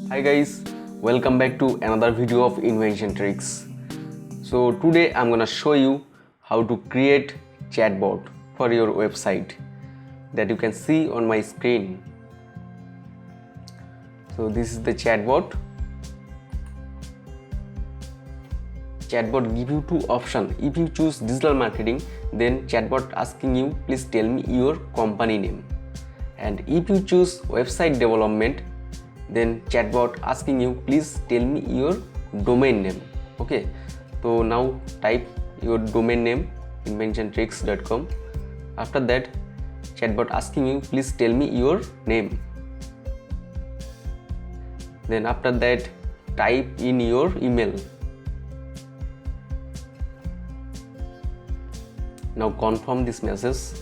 Hi guys, welcome back to another video of Invention tricks. So today I'm gonna show you how to create chatbot for your website that you can see on my screen. So this is the chatbot. Chatbot give you two options. If you choose digital marketing, then chatbot asking you please tell me your company name. And if you choose website development, then chatbot asking you please tell me your domain name. Okay, so now type your domain name inventiontricks.com. After that, chatbot asking you please tell me your name. Then after that, type in your email. Now confirm this message.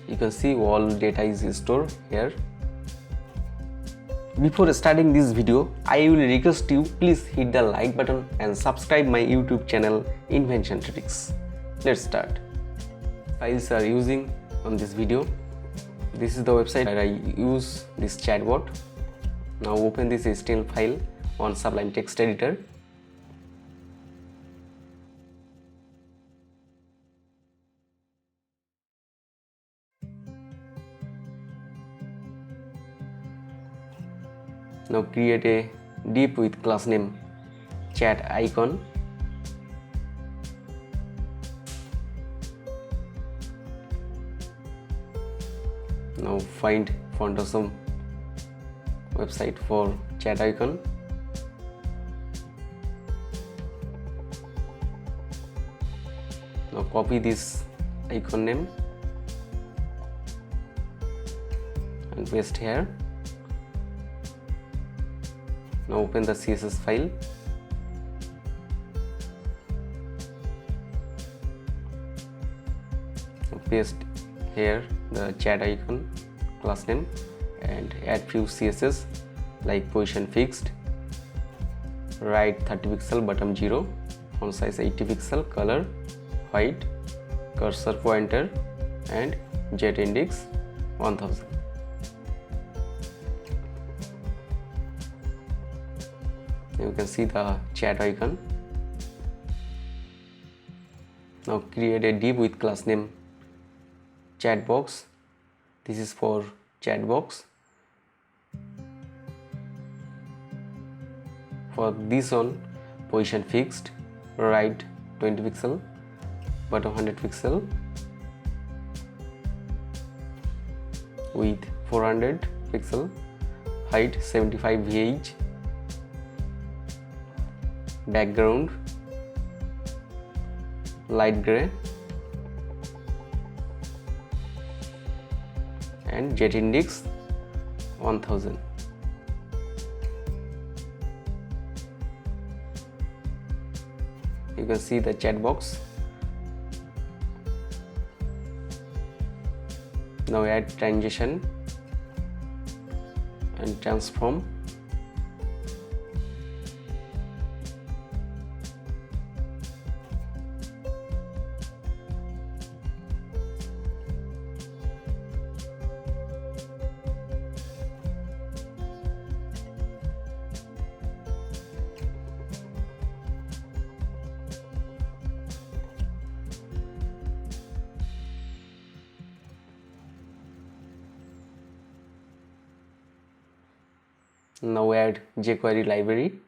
You can see all data is stored here. Before starting this video, I will request you please hit the like button and subscribe my YouTube channel Invention Tricks. Let's start. Files are using on this video. This is the website where I use this chatbot. Now open this HTML file on Sublime Text Editor. Now create a div with class name chat icon. Now find font awesome website for chat icon. Now copy this icon name and paste here. Now open the CSS file. Now paste here the chat icon, class name, and add few CSS like position fixed, right 30 pixel, bottom 0, font size 80 pixel, color white, cursor pointer, and jet index 1000. You can see the chat icon. Now create a div with class name chatbox. This is for chatbox. For this one, position fixed, right 20 pixel, bottom 100 pixel, width 400 pixel, height 75 VH, background light gray, and jet index 1000. You can see the chat box. Now add transition and transform. Now add jQuery library.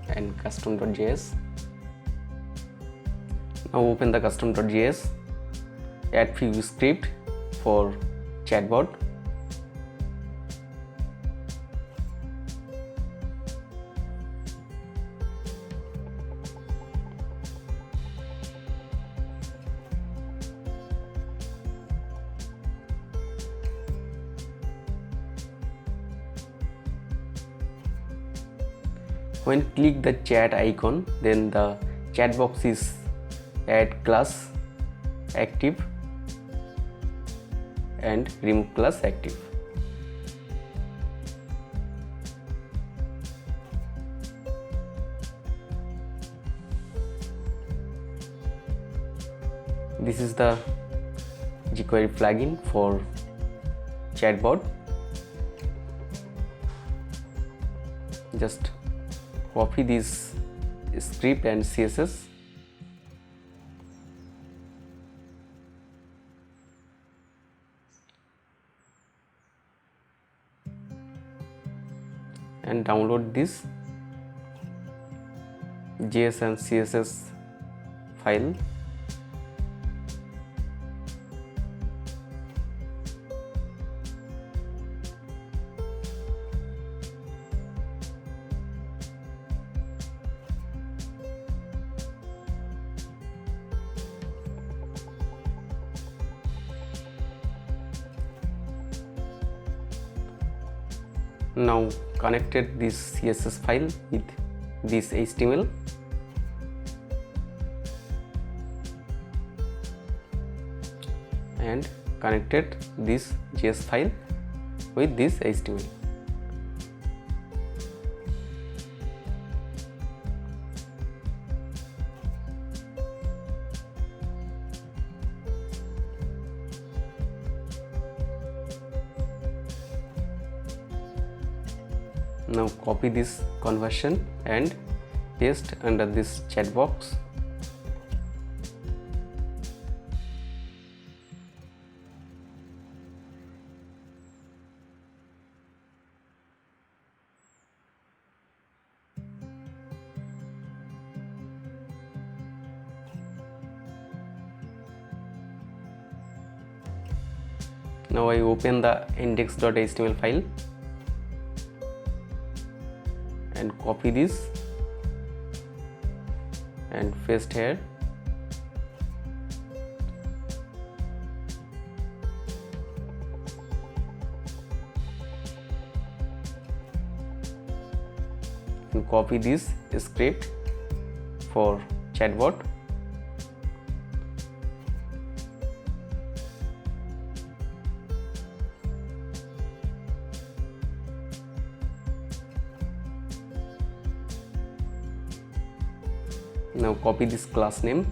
And custom.js. Now open the custom.js. Add few script for chatbot. When click the chat icon, then the chat box is add class active and remove class active. This is the jQuery plugin for chatbot. Just copy this script and CSS and download this JS and CSS file. Now connected this CSS file with this HTML and connected this JS file with this HTML. Now copy this conversion and paste under this chat box. Now I open the index.html file and copy this and paste here. And copy this script for chatbot. Now copy this class name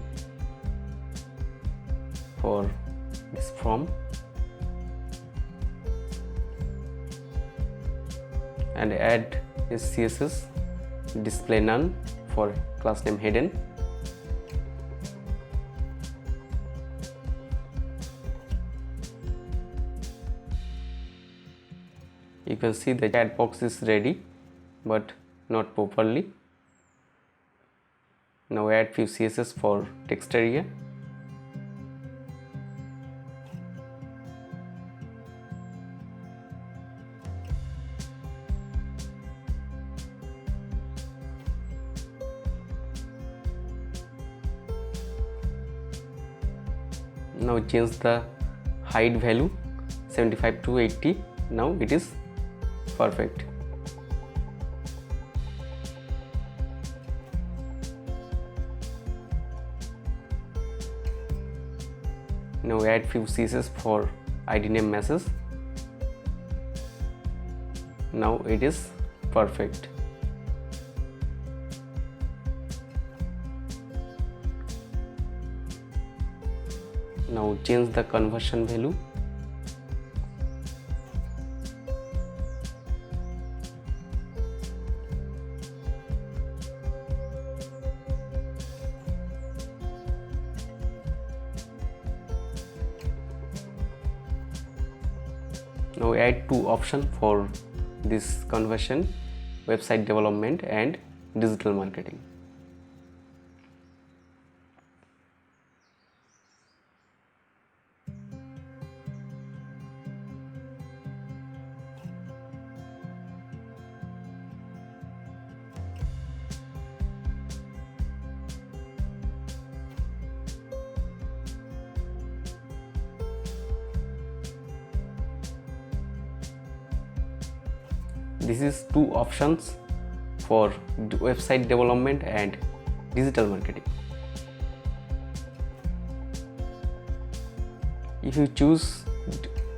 for this form and add this CSS display none for class name hidden. You can see the chat box is ready but not properly. Now add few CSS for text area. Now change the height value 75 to 80. Now it is perfect. Now add few CSS for ID name message. Now it is perfect. Now change the conversion value. Now add two options for this conversion: website development and digital marketing. This is two options for website development and digital marketing. If you choose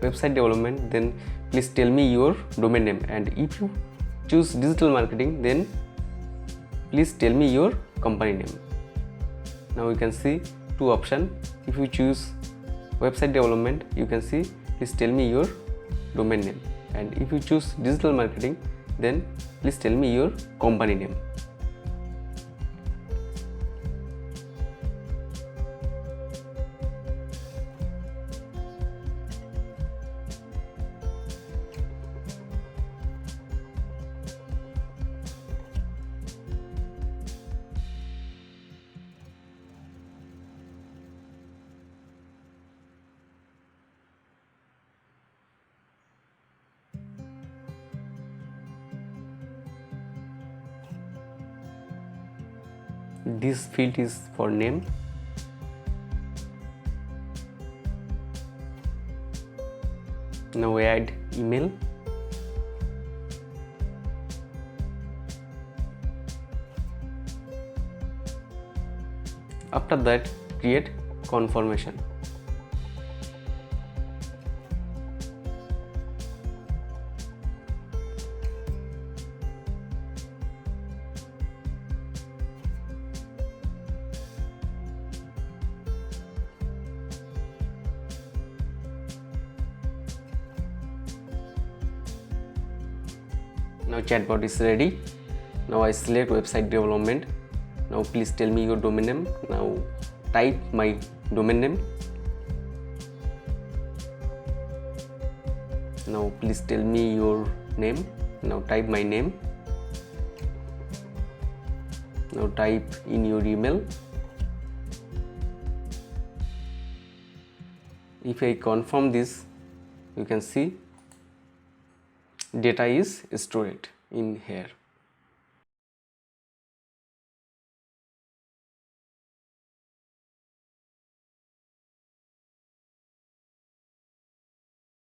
website development, then please tell me your domain name, and if you choose digital marketing, then please tell me your company name. Now you can see two options. If you choose website development, you can see please tell me your domain name, and if you choose digital marketing, then please tell me your company name. This field is for name. Now add email. After that, create confirmation. Now chatbot is ready. Now I select website development. Now please tell me your domain name. Now type my domain name. Now please tell me your name. Now type my name. Now type in your email. If I confirm this, you can see data is stored in here.